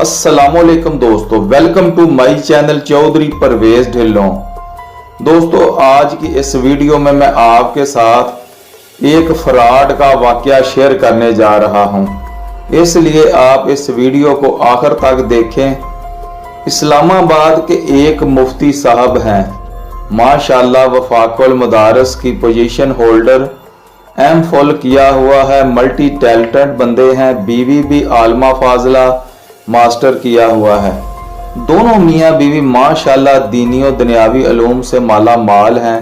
अस्सलामुअलैकुम दोस्तों, welcome to my channel Chaudhry Pervez Dhillon. दोस्तों, आज की इस वीडियो में मैं आपके साथ एक फ्रॉड का वाकया शेयर करने जा रहा हूं, इसलिए आप इस वीडियो को आखिर तक देखें। इस्लामाबाद के एक मुफ्ती साहब हैं, माशाल्लाह वफाकुल मदारस की पोजीशन होल्डर, एम.फिल किया हुआ है, मल्टी टैलेंटेड बंदे हैं, बीवी भी आलमा फाजला मास्टर किया हुआ है। दोनों मियाँ बीवी माशाल्लाह दीनी और दुनियावी उलूम से माला माल हैं।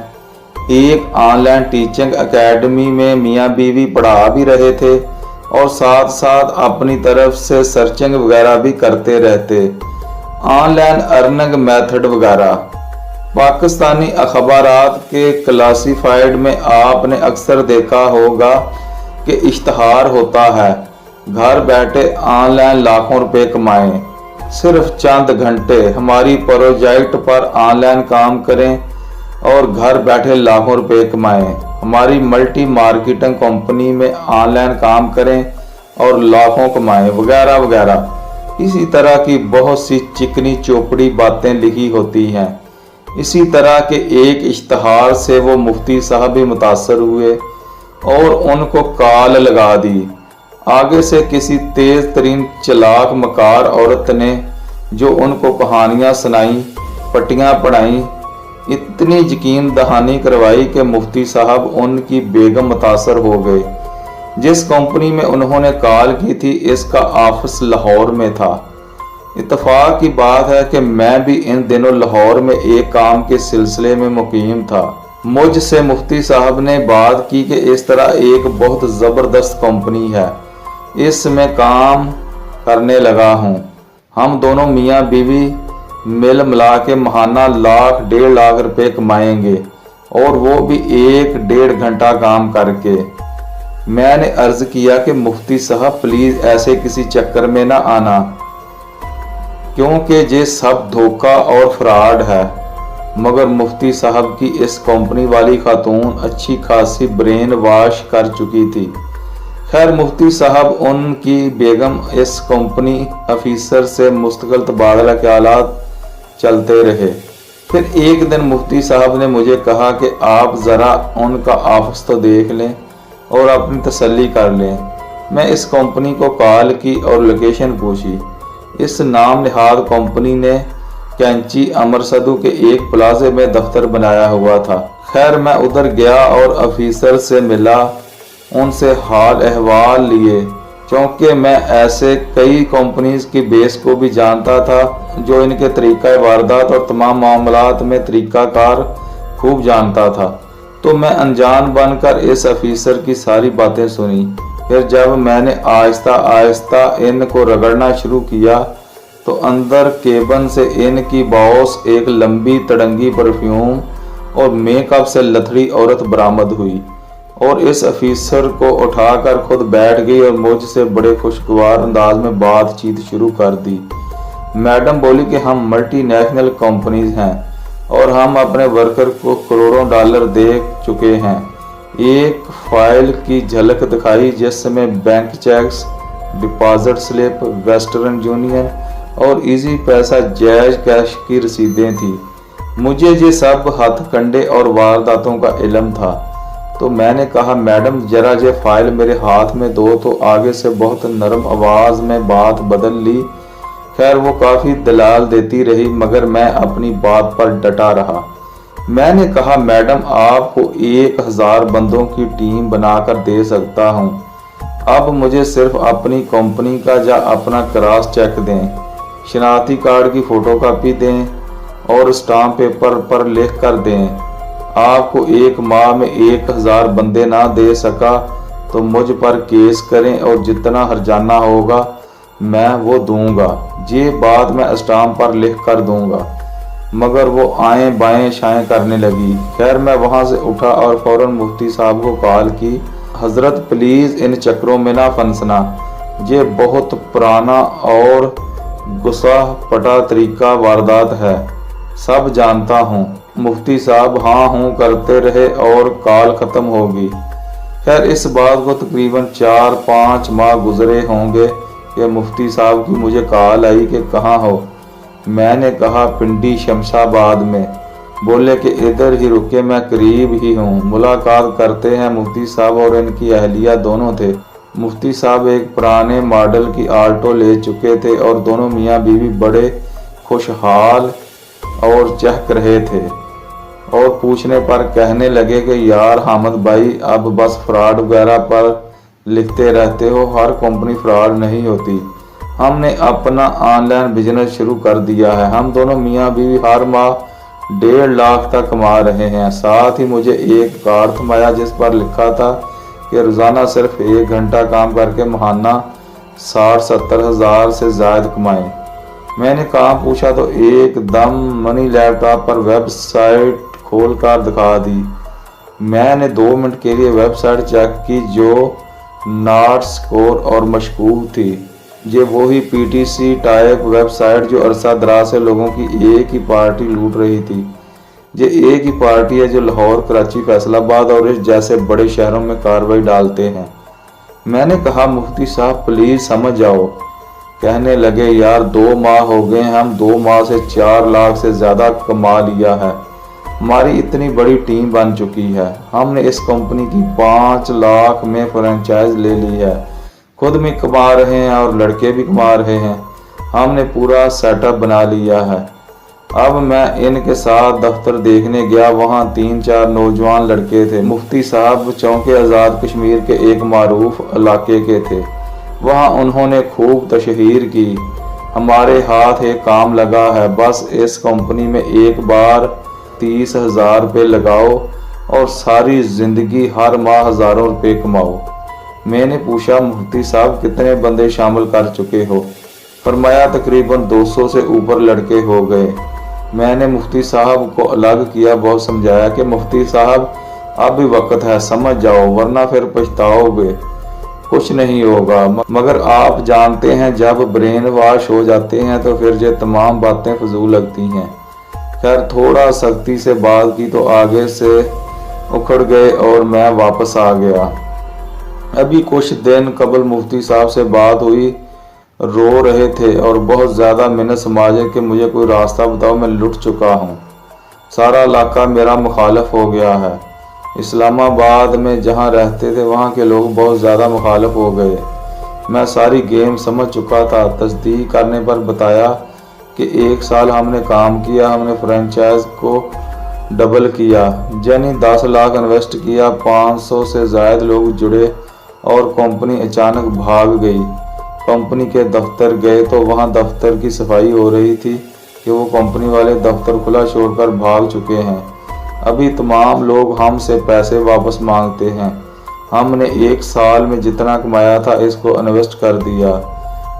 एक ऑनलाइन टीचिंग एकेडमी में मियाँ बीवी पढ़ा भी रहे थे और साथ साथ अपनी तरफ से सर्चिंग वगैरह भी करते रहते, ऑनलाइन अर्निंग मेथड वगैरह। पाकिस्तानी अखबारात के क्लासिफाइड में आपने अक्सर देखा होगा कि इश्तहार होता है, घर बैठे ऑनलाइन लाखों रुपए कमाएं, सिर्फ चंद घंटे हमारी प्रोजेक्ट पर ऑनलाइन काम करें और घर बैठे लाखों रुपए कमाएं, हमारी मल्टी मार्केटिंग कंपनी में ऑनलाइन काम करें और लाखों कमाएं, वगैरह वगैरह। इसी तरह की बहुत सी चिकनी चोपड़ी बातें लिखी होती हैं। इसी तरह के एक इश्तहार से वो मुफ्ती साहब भी मुतासर हुए और उनको कॉल लगा दी। आगे से किसी तेज तरीन चलाक मकार औरत ने जो उनको कहानियां सुनाई, पट्टियां पढ़ाई, इतनी यकीन दहानी करवाई कि मुफ्ती साहब उनकी बेगम मुतासर हो गए। जिस कंपनी में उन्होंने कॉल की थी, इसका ऑफिस लाहौर में था। इत्तेफाक की बात है कि मैं भी इन दिनों लाहौर में एक काम के सिलसिले में मुकीम था। मुझसे मुफ्ती साहब ने बात की कि इस तरह एक बहुत ज़बरदस्त कंपनी है, इसमें काम करने लगा हूँ। हम दोनों मियाँ बीवी मिल मिला के महाना लाख 1.5 लाख रुपए कमाएंगे, और वो भी 1-1.5 घंटा काम करके। मैंने अर्ज किया कि मुफ्ती साहब प्लीज ऐसे किसी चक्कर में ना आना, क्योंकि ये सब धोखा और फ्रॉड है। मगर मुफ्ती साहब की इस कंपनी वाली खातून अच्छी खासी ब्रेन वॉश कर चुकी थी। खैर, मुफ्ती साहब उनकी बेगम इस कंपनी ऑफिसर से मुस्तकिल तबादला ख्यालात चलते रहे। फिर एक दिन मुफ्ती साहब ने मुझे कहा कि आप ज़रा उनका ऑफिस तो देख लें और अपनी तसल्ली कर लें। मैं इस कंपनी को कॉल की और लोकेशन पूछी। इस नाम निहाद कंपनी ने कैंची अमरसदू के एक प्लाजे में दफ्तर बनाया हुआ था। खैर, मैं उधर गया और ऑफिसर से मिला, उनसे हाल अहवाल लिए, क्योंकि मैं ऐसे कई कंपनीज की बेस को भी जानता था जो इनके तरीक़ा वारदात और तमाम मामलात में तरीक़ाकार खूब जानता था। तो मैं अनजान बनकर इस ऑफिसर की सारी बातें सुनी। फिर जब मैंने आहिस्ता आहिस्ता इनको रगड़ना शुरू किया तो अंदर केबिन से इनकी बॉस एक लंबी तड़ंगी परफ्यूम और मेकअप से लथड़ी औरत बरामद हुई और इस ऑफिसर को उठाकर खुद बैठ गई और मुझसे बड़े खुशगवार अंदाज में बातचीत शुरू कर दी। मैडम बोली कि हम मल्टी नेशनल कंपनीज हैं और हम अपने वर्कर को करोड़ों डॉलर दे चुके हैं। एक फाइल की झलक दिखाई जिसमें bank cheques, deposit slip, Western Union और इजी पैसा जायज कैश की रसीदें थी। मुझे ये सब हथकंडे और वारदातों का इल्म था। तो मैंने कहा, मैडम जरा ये फाइल मेरे हाथ में दो। तो आगे से बहुत नरम आवाज में बात बदल ली। खैर, वो काफी दलाल देती रही, मगर मैं अपनी बात पर डटा रहा। मैंने कहा, मैडम आपको 1000 बंदों की टीम बनाकर दे सकता हूँ। अब मुझे सिर्फ अपनी कंपनी का या अपना क्रॉस चेक दें, शनाख्ती कार्ड की फोटोकॉपी दें और स्टाम्प पेपर पर लिख कर दें। आपको 1 माह में 1000 बंदे ना दे सका तो मुझ पर केस करें और जितना हर्जाना होगा मैं वो दूंगा। ये बात मैं स्टाम्प पर लिख कर दूंगा। मगर वो आए बाएं शाएं करने लगी। खैर, मैं वहां से उठा और फौरन मुफ्ती साहब को कॉल की, हजरत प्लीज इन चक्रों में ना फंसना, ये बहुत पुराना और गुस्सा पटा तरीका वारदात है, सब जानता हूँ। मुफ्ती साहब हाँ हूँ करते रहे और कॉल खत्म होगी। खैर, इस बात को तकरीबन 4-5 माह गुजरे होंगे کہ مفتی صاحب کی مجھے کال آئی کہ کہاں ہو۔ میں نے کہا پنڈی شمشاباد میں۔ بولے کہ ادھر ہی رکے، میں قریب ہی ہوں، ملاقات کرتے ہیں۔ مفتی صاحب اور ان کی اہلیہ دونوں تھے۔ مفتی صاحب ایک پرانے ماڈل کی آلٹو لے چکے تھے اور دونوں میاں بیوی بڑے خوشحال اور چہک رہے تھے، اور پوچھنے پر کہنے لگے کہ یار حامد بھائی، اب بس فراڈ وغیرہ پر لکھتے رہتے ہو، ہر کمپنی فراڈ نہیں ہوتی۔ ہم نے اپنا آن لائن بزنس شروع کر دیا ہے۔ ہم دونوں میاں بیوی ہر ماہ 1.5 لاکھ تک کما رہے ہیں۔ ساتھ ہی مجھے ایک کارڈ تھمایا جس پر لکھا تھا کہ روزانہ صرف 1 گھنٹہ کام کر کے ماہانہ 60-70 ہزار سے زائد کمائیں۔ میں نے کہاں پوچھا تو ایک دم منی لیپ ٹاپ پر ویب سائٹ کھول کر دکھا دی۔ میں نے 2 منٹ کے لیے ویب سائٹ چیک کی جو ناٹ سکور اور مشکوک تھی۔ یہ وہی PTC ٹائپ ویب سائٹ جو عرصہ دراز سے لوگوں کی ایک ہی پارٹی لوٹ رہی تھی۔ یہ ایک ہی پارٹی ہے جو لاہور، کراچی، فیصل آباد اور اس جیسے بڑے شہروں میں کارروائی ڈالتے ہیں۔ میں نے کہا مفتی صاحب پلیز سمجھ آؤ۔ کہنے لگے یار 2 ماہ ہو گئے، ہم 2 ماہ سے 4 لاکھ سے زیادہ کما لیا ہے۔ ہماری اتنی بڑی ٹیم بن چکی ہے۔ ہم نے اس کمپنی کی 5 لاکھ میں فرنچائز لے لی ہے، خود بھی کما رہے ہیں اور لڑکے بھی کما رہے ہیں۔ ہم نے پورا سیٹ اپ بنا لیا ہے۔ اب میں ان کے ساتھ دفتر دیکھنے گیا، وہاں 3-4 نوجوان لڑکے تھے۔ مفتی صاحب چونک آزاد کشمیر کے ایک معروف علاقے کے تھے، وہاں انہوں نے خوب تشہیر کی۔ ہمارے ہاتھ ایک کام لگا ہے، بس اس کمپنی میں ایک بار 30,000 روپے لگاؤ اور ساری زندگی ہر ماہ ہزاروں روپے کماؤ۔ میں نے پوچھا مفتی صاحب کتنے بندے شامل کر چکے ہو؟ فرمایا تقریباً 200 سے اوپر لڑکے ہو گئے۔ میں نے مفتی صاحب کو الگ کیا، بہت سمجھایا کہ مفتی صاحب اب بھی وقت ہے، سمجھ جاؤ ورنہ پھر پچھتاؤ گے، کچھ نہیں ہوگا۔ مگر آپ جانتے ہیں جب برین واش ہو جاتے ہیں تو پھر یہ تمام باتیں فضول لگتی ہیں۔ خیر تھوڑا سختی سے بات کی تو آگے سے اکھڑ گئے اور میں واپس آ گیا۔ ابھی کچھ دن قبل مفتی صاحب سے بات ہوئی، رو رہے تھے اور بہت زیادہ منت سماجے کہ مجھے کوئی راستہ بتاؤ، میں لٹ چکا ہوں، سارا علاقہ میرا مخالف ہو گیا ہے۔ اسلام آباد میں جہاں رہتے تھے وہاں کے لوگ بہت زیادہ مخالف ہو گئے۔ میں ساری گیم سمجھ چکا تھا۔ تصدیق کرنے پر بتایا کہ 1 سال ہم نے کام کیا، ہم نے فرنچائز کو ڈبل کیا، یعنی 10 لاکھ انویسٹ کیا، 500 سے زائد لوگ جڑے اور کمپنی اچانک بھاگ گئی۔ کمپنی کے دفتر گئے تو وہاں دفتر کی صفائی ہو رہی تھی کہ وہ کمپنی والے دفتر کھلا چھوڑ کر بھاگ چکے ہیں۔ ابھی تمام لوگ ہم سے پیسے واپس مانگتے ہیں۔ ہم نے 1 سال میں جتنا کمایا تھا اس کو انویسٹ کر دیا۔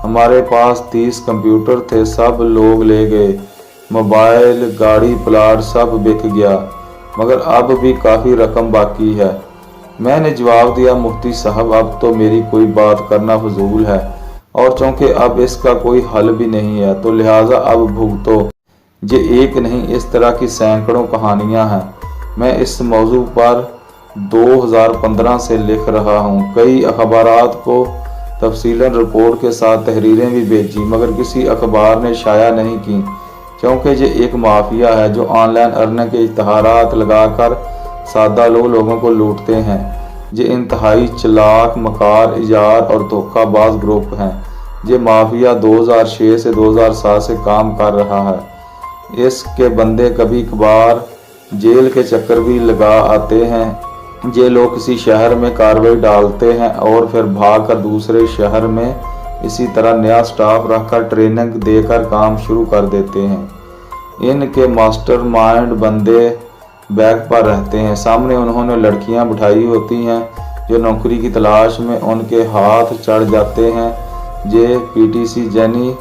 ہمارے پاس 30 کمپیوٹر تھے، سب لوگ لے گئے، موبائل، گاڑی، پلاٹ سب بک گیا، مگر اب بھی کافی رقم باقی ہے۔ میں نے جواب دیا مفتی صاحب اب تو میری کوئی بات کرنا فضول ہے، اور چونکہ اب اس کا کوئی حل بھی نہیں ہے تو لہٰذا اب بھگتو۔ یہ ایک نہیں، اس طرح کی سینکڑوں کہانیاں ہیں۔ میں اس موضوع پر 2015 سے لکھ رہا ہوں، کئی اخبارات کو تفصیلاً رپورٹ کے ساتھ تحریریں بھی بھیجی، مگر کسی اخبار نے شائع نہیں کی، کیونکہ یہ ایک مافیا ہے جو آن لائن ارننگ کے اشتہارات لگا کر سادہ لوگوں کو لوٹتے ہیں۔ یہ انتہائی چلاک، مکار، ایجار اور دھوکہ باز گروپ ہیں۔ یہ مافیا 2006 سے 2007 سے کام کر رہا ہے۔ اس کے بندے کبھی کبھار جیل کے چکر بھی لگا آتے ہیں۔ یہ لوگ کسی شہر میں کارروائی ڈالتے ہیں اور پھر بھاگ کر دوسرے شہر میں اسی طرح نیا سٹاف رکھ کر ٹریننگ دے کر کام شروع کر دیتے ہیں۔ ان کے ماسٹر مائنڈ بندے بیک پر رہتے ہیں، سامنے انہوں نے لڑکیاں بٹھائی ہوتی ہیں جو نوکری کی تلاش میں ان کے ہاتھ چڑھ جاتے ہیں۔ یہ PTC یعنی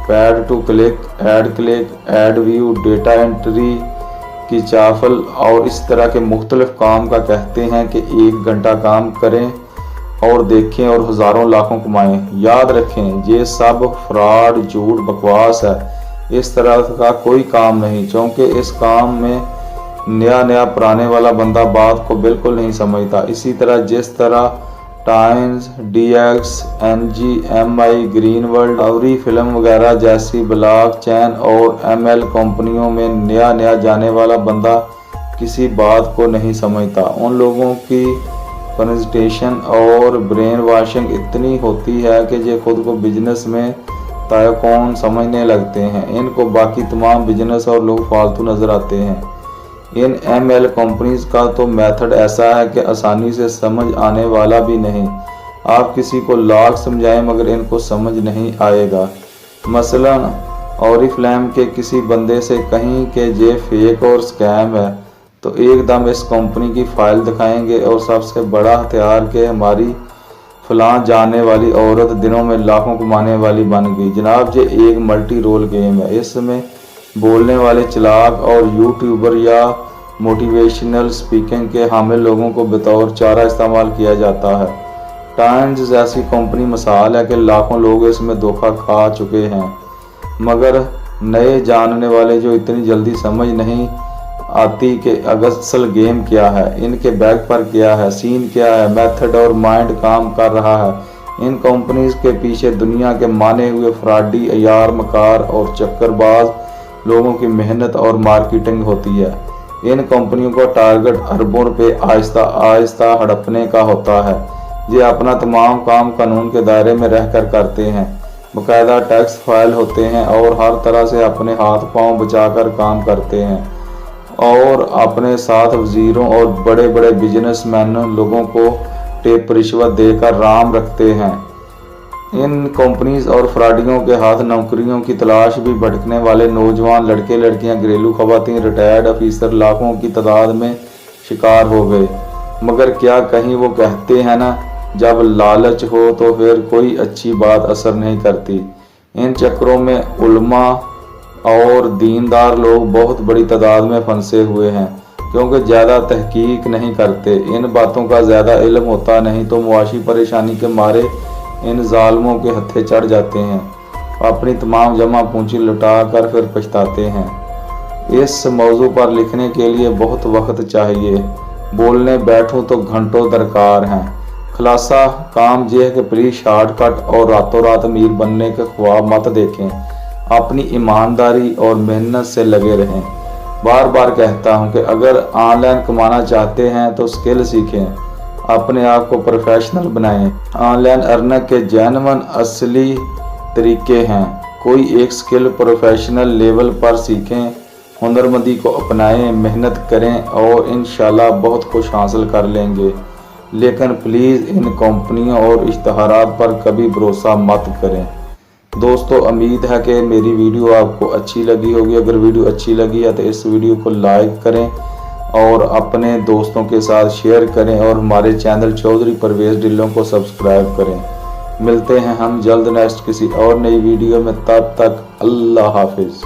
paid to click, ad view, data entry کی چافل اور اس طرح کے مختلف کام کا کہتے ہیں کہ 1 گھنٹہ کام کریں اور دیکھیں اور ہزاروں لاکھوں کمائیں۔ یاد رکھیں یہ سب فراڈ، جھوٹ، بکواس ہے، اس طرح کا کوئی کام نہیں، چونکہ اس کام میں نیا پرانے والا بندہ بات کو بالکل نہیں سمجھتا۔ اسی طرح جس طرح times, DX, NGMI, green world, अवरी फिल्म वगैरह जैसी ब्लॉकचेन और ML कंपनियों में नया नया जाने वाला बंदा किसी बात को नहीं समझता। उन लोगों की प्रेजेंटेशन और ब्रेन वॉशिंग इतनी होती है कि ये खुद को बिजनेस में तायकॉन समझने लगते हैं। इनको बाकी तमाम बिजनेस और लोग फालतू नजर आते हैं। इन ML कंपनीज का तो मेथड ऐसा है कि आसानी से समझ आने वाला भी नहीं। आप किसी को लाख समझाएं मगर इनको समझ नहीं आएगा। मसलन ऑरिफ्लेम के किसी बंदे से कहीं कि ये फेक और स्कैम है तो एकदम इस कंपनी की फाइल दिखाएंगे और सबसे बड़ा हथियार के हमारी फलां जाने वाली औरत दिनों में लाखों कमाने वाली बन गई। जनाब ये एक मल्टी रोल गेम है। इसमें बोलने वाले चालाक और यूट्यूबर या मोटिवेशनल स्पीकिंग के हामिल लोगों को बतौर चारा इस्तेमाल किया जाता है। टाइम्स जैसी कंपनी मिसाल है कि लाखों लोग इसमें धोखा खा चुके हैं मगर नए जानने वाले जो इतनी जल्दी समझ नहीं आती कि असल गेम क्या है, इनके बैक पर क्या है, सीन क्या है, मेथड और माइंड काम कर रहा है। इन कंपनीज के पीछे दुनिया के माने हुए फ्रॉडी, अयार, मकार और चक्करबाज लोगों की मेहनत और मार्केटिंग होती है। इन कंपनियों का टारगेट अरबों रुपए आहिस्ता आहिस्ता हड़पने का होता है। ये अपना तमाम काम कानून के दायरे में रहकर करते हैं। बाकायदा टैक्स फाइल होते हैं और हर तरह से अपने हाथ पांव बचाकर काम करते हैं और अपने साथ वजीरों और बड़े बड़े बिजनेसमैनों लोगों को टेप रिश्वत देकर राम रखते हैं। इन कंपनीज और फ्रॉडियों के हाथ नौकरियों की तलाश भी भटकने वाले नौजवान लड़के लड़कियां, घरेलू खवातीन, रिटायर्ड ऑफिसर लाखों की तादाद में शिकार हो गए। मगर क्या कहीं वो कहते हैं ना, जब लालच हो तो फिर कोई अच्छी बात असर नहीं करती। इन चक्करों में उलमा और दीनदार लोग बहुत बड़ी तादाद में फंसे हुए हैं क्योंकि ज़्यादा तहकीक नहीं करते। इन बातों का ज़्यादा इल्म होता नहीं तो मुआशी परेशानी के मारे इन जालिमों के हत्थे चढ़ जाते हैं, अपनी तमाम जमा पूंजी लुटा कर फिर पछताते हैं। इस मौजू पर लिखने के लिए बहुत वक्त चाहिए, बोलने बैठूं तो घंटों दरकार हैं। खुलासा काम यह है कि प्लीज शॉर्टकट और रातों रात अमीर बनने के ख्वाब मत देखें, अपनी ईमानदारी और मेहनत से लगे रहें। बार बार कहता हूं कि अगर ऑनलाइन कमाना चाहते हैं तो स्किल सीखें, अपने आप को प्रोफेशनल बनाएं। ऑनलाइन अर्निंग के जेन्युइन असली तरीके हैं। कोई एक स्किल प्रोफेशनल लेवल पर सीखें, हुनरमंदी को अपनाएं, मेहनत करें और इंशाल्लाह बहुत कुछ हासिल कर लेंगे। लेकिन प्लीज़ इन कंपनियों और इश्तहारात पर कभी भरोसा मत करें। दोस्तों उम्मीद है कि मेरी वीडियो आपको अच्छी लगी होगी। अगर वीडियो अच्छी लगी है तो इस वीडियो को लाइक करें और अपने दोस्तों के साथ शेयर करें और हमारे चैनल चौधरी परवेज ढिल्लों को सब्सक्राइब करें। मिलते हैं हम जल्द नेक्स्ट किसी और नई वीडियो में, तब तक अल्लाह हाफिज़।